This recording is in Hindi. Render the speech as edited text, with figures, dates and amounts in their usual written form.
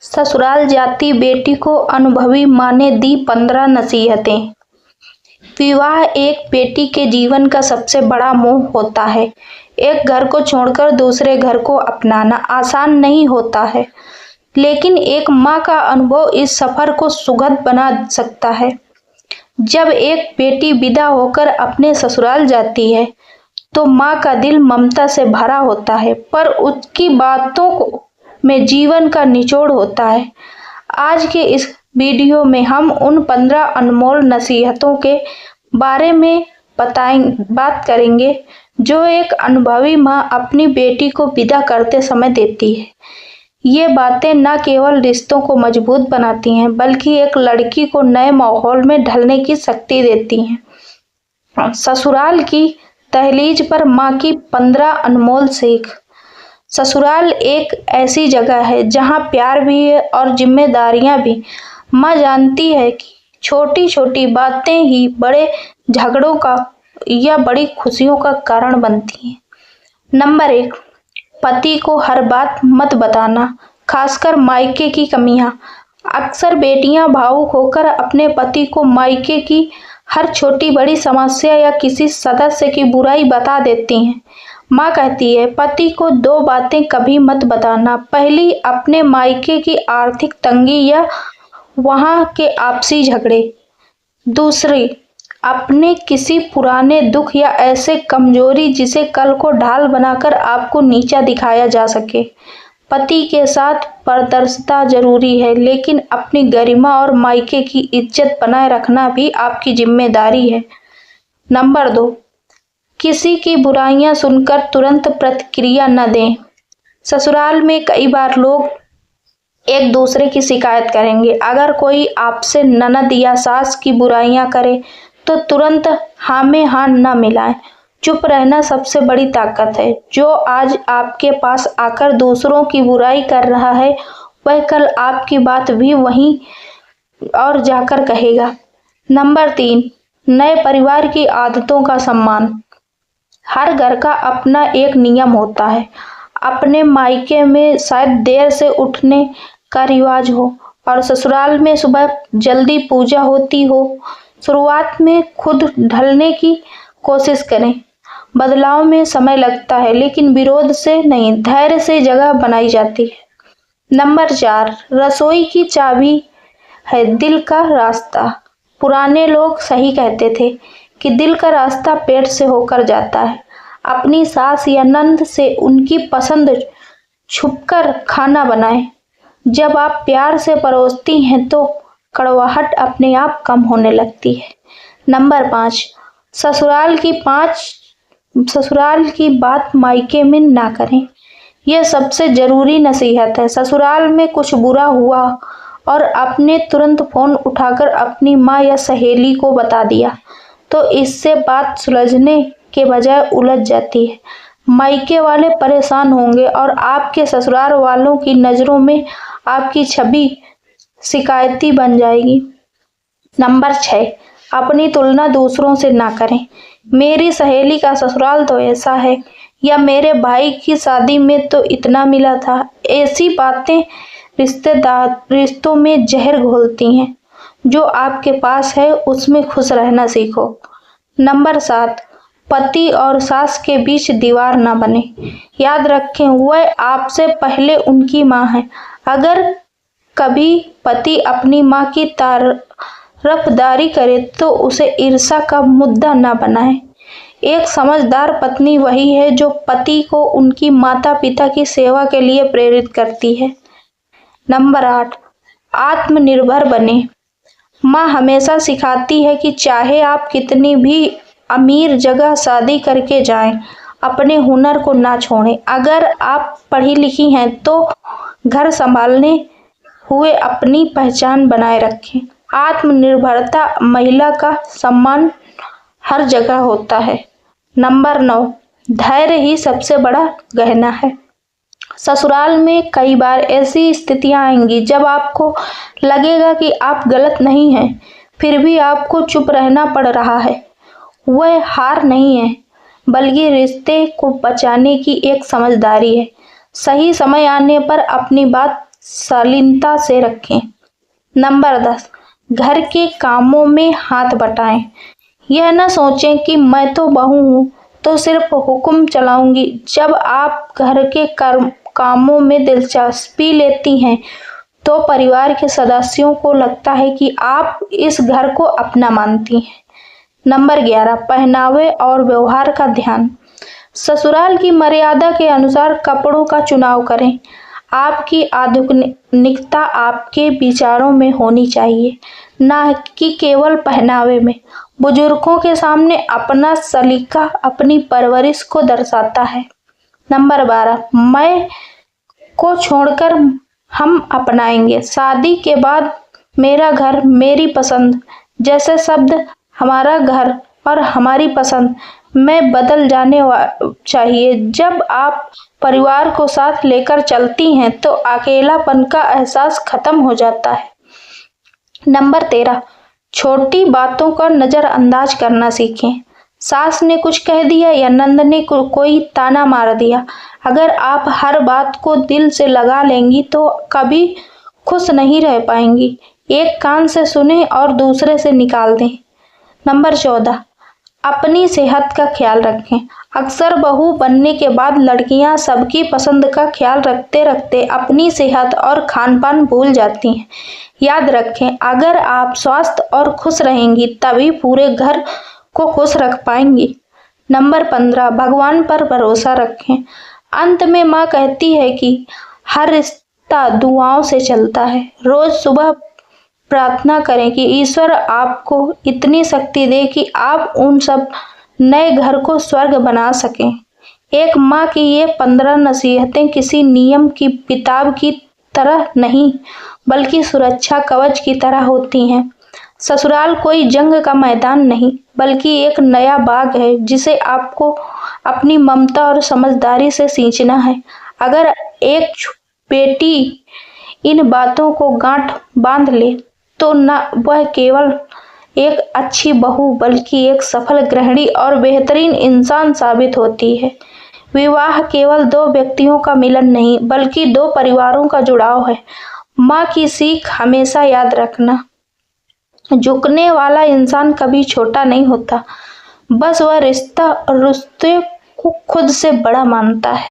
ससुराल जाती बेटी को अनुभवी माँ ने दी 15 नसीहतें। विवाह एक बेटी के जीवन का सबसे बड़ा मोह होता है। एक घर को छोड़कर दूसरे घर को अपनाना आसान नहीं होता है, लेकिन एक माँ का अनुभव इस सफर को सुखद बना सकता है। जब एक बेटी विदा होकर अपने ससुराल जाती है तो माँ का दिल ममता से भरा होता है, पर उसकी बातों में जीवन का निचोड़ होता है। आज के इस वीडियो में हम उन 15 अनमोल नसीहतों के बारे में बात करेंगे जो एक अनुभवी माँ अपनी बेटी को विदा करते समय देती है। ये बातें न केवल रिश्तों को मजबूत बनाती हैं, बल्कि एक लड़की को नए माहौल में ढलने की शक्ति देती हैं। ससुराल की दहलीज पर माँ की 15 अनमोल सीख। ससुराल एक ऐसी जगह है जहाँ प्यार भी है और जिम्मेदारियां भी। माँ जानती है कि छोटी छोटी बातें ही बड़े झगड़ों का या बड़ी खुशियों का कारण बनती हैं। नंबर 1, पति को हर बात मत बताना, खासकर मायके की कमियां। अक्सर बेटियां भावुक होकर अपने पति को मायके की हर छोटी बड़ी समस्या या किसी सदस्य की बुराई बता देती हैं। माँ कहती है, पति को 2 बातें कभी मत बताना। पहली, अपने मायके की आर्थिक तंगी या वहां के आपसी झगड़े। दूसरी, अपने किसी पुराने दुख या ऐसे कमजोरी जिसे कल को ढाल बनाकर आपको नीचा दिखाया जा सके। पति के साथ पारदर्शिता जरूरी है, लेकिन अपनी गरिमा और मायके की इज्जत बनाए रखना भी आपकी जिम्मेदारी है। नंबर 2, किसी की बुराइयां सुनकर तुरंत प्रतिक्रिया न दें। ससुराल में कई बार लोग एक दूसरे की शिकायत करेंगे। अगर कोई आपसे ननद या सास की बुराइयां करे तो तुरंत हाँ में हाँ न मिलाएं। चुप रहना सबसे बड़ी ताकत है। जो आज आपके पास आकर दूसरों की बुराई कर रहा है, वह कल आपकी बात भी वहीं और जाकर कहेगा। नंबर 3, नए परिवार की आदतों का सम्मान। हर घर का अपना एक नियम होता है। अपने मायके में शायद देर से उठने का रिवाज हो और ससुराल में सुबह जल्दी पूजा होती हो। शुरुआत में खुद ढलने की कोशिश करें। बदलाव में समय लगता है, लेकिन विरोध से नहीं, धैर्य से जगह बनाई जाती है। नंबर 4, रसोई की चाबी है दिल का रास्ता। पुराने लोग सही कहते थे कि दिल का रास्ता पेट से होकर जाता है। अपनी सास या नंद से उनकी पसंद छुपकर खाना बनाएं। जब आप प्यार से परोसती हैं तो कड़वाहट अपने आप कम होने लगती है। नंबर 5, ससुराल की बात मायके में ना करें। यह सबसे जरूरी नसीहत है। ससुराल में कुछ बुरा हुआ और आपने तुरंत फोन उठाकर अपनी माँ या सहेली को बता दिया तो इससे बात सुलझने के बजाय उलझ जाती है। मायके वाले परेशान होंगे और आपके ससुराल वालों की नजरों में आपकी छवि शिकायती बन जाएगी। नंबर 6, अपनी तुलना दूसरों से ना करें। मेरी सहेली का ससुराल तो ऐसा है, या मेरे भाई की शादी में तो इतना मिला था। ऐसी बातें रिश्तों में जहर घोलती हैं। जो आपके पास है उसमें खुश रहना सीखो। नंबर 7, पति और सास के बीच दीवार ना बने। याद रखें, वह आपसे पहले उनकी माँ है। अगर कभी पति अपनी माँ की तरफदारी करे तो उसे ईर्ष्या का मुद्दा न बनाए। एक समझदार पत्नी वही है जो पति को उनकी माता पिता की सेवा के लिए प्रेरित करती है। नंबर 8, आत्मनिर्भर बने। माँ हमेशा सिखाती है कि चाहे आप कितनी भी अमीर जगह शादी करके जाएं, अपने हुनर को ना छोड़ें। अगर आप पढ़ी लिखी हैं तो घर संभालने हुए अपनी पहचान बनाए रखें। आत्मनिर्भरता महिला का सम्मान हर जगह होता है। नंबर 9, धैर्य ही सबसे बड़ा गहना है। ससुराल में कई बार ऐसी स्थितियां आएंगी जब आपको लगेगा कि आप गलत नहीं हैं, फिर भी आपको चुप रहना पड़ रहा है। वह हार नहीं है, बल्कि रिश्ते को बचाने की एक समझदारी है। सही समय आने पर अपनी बात शालीनता से रखें। नंबर 10, घर के कामों में हाथ बटाएं। यह न सोचें कि मैं तो बहू हूँ तो सिर्फ हुक्म चलाऊंगी। जब आप घर के कामों में दिलचस्पी लेती हैं तो परिवार के सदस्यों को लगता है कि आप इस घर को अपना मानती हैं। नंबर 11, पहनावे और व्यवहार का ध्यान। ससुराल की मर्यादा के अनुसार कपड़ों का चुनाव करें। आपकी आधुनिकता आपके विचारों में होनी चाहिए, न कि केवल पहनावे में। बुजुर्गों के सामने अपना सलीका अपनी परवरिश को दर्शाता है। नंबर 12, मैं को छोड़कर हम अपनाएंगे। शादी के बाद मेरा घर, मेरी पसंद जैसे शब्द हमारा घर और हमारी पसंद में बदल जाने चाहिए। जब आप परिवार को साथ लेकर चलती हैं तो अकेलापन का एहसास खत्म हो जाता है। नंबर 13, छोटी बातों का नजरअंदाज करना सीखें। सास ने कुछ कह दिया या नंद ने कोई ताना मार दिया, अगर आप हर बात को दिल से लगा लेंगी तो कभी खुश नहीं रह पाएंगी। एक कान से सुने और दूसरे से निकाल दें। नंबर 14, अपनी सेहत का ख्याल रखें। अक्सर बहू बनने के बाद लड़कियां सबकी पसंद का ख्याल रखते रखते अपनी सेहत और खान पान भूल जाती हैं। याद रखें, अगर आप स्वस्थ और खुश रहेंगी तभी पूरे घर को खुश रख पाएंगी। नंबर 15, भगवान पर भरोसा रखें। अंत में माँ कहती है कि हर रिश्ता दुआओं से चलता है। रोज सुबह प्रार्थना करें कि ईश्वर आपको इतनी शक्ति दे कि आप उन सब नए घर को स्वर्ग बना सकें। एक माँ की ये 15 नसीहतें किसी नियम की किताब की तरह नहीं, बल्कि सुरक्षा कवच की तरह होती हैं। ससुराल कोई जंग का मैदान नहीं, बल्कि एक नया बाग है जिसे आपको अपनी ममता और समझदारी से सींचना है। अगर एक बेटी इन बातों को गांठ बांध ले तो न वह केवल एक अच्छी बहू बल्कि एक सफल गृहिणी और बेहतरीन इंसान साबित होती है। विवाह केवल 2 व्यक्तियों का मिलन नहीं, बल्कि 2 परिवारों का जुड़ाव है। माँ की सीख हमेशा याद रखना, झुकने वाला इंसान कभी छोटा नहीं होता, बस वह रिश्ते को खुद से बड़ा मानता है।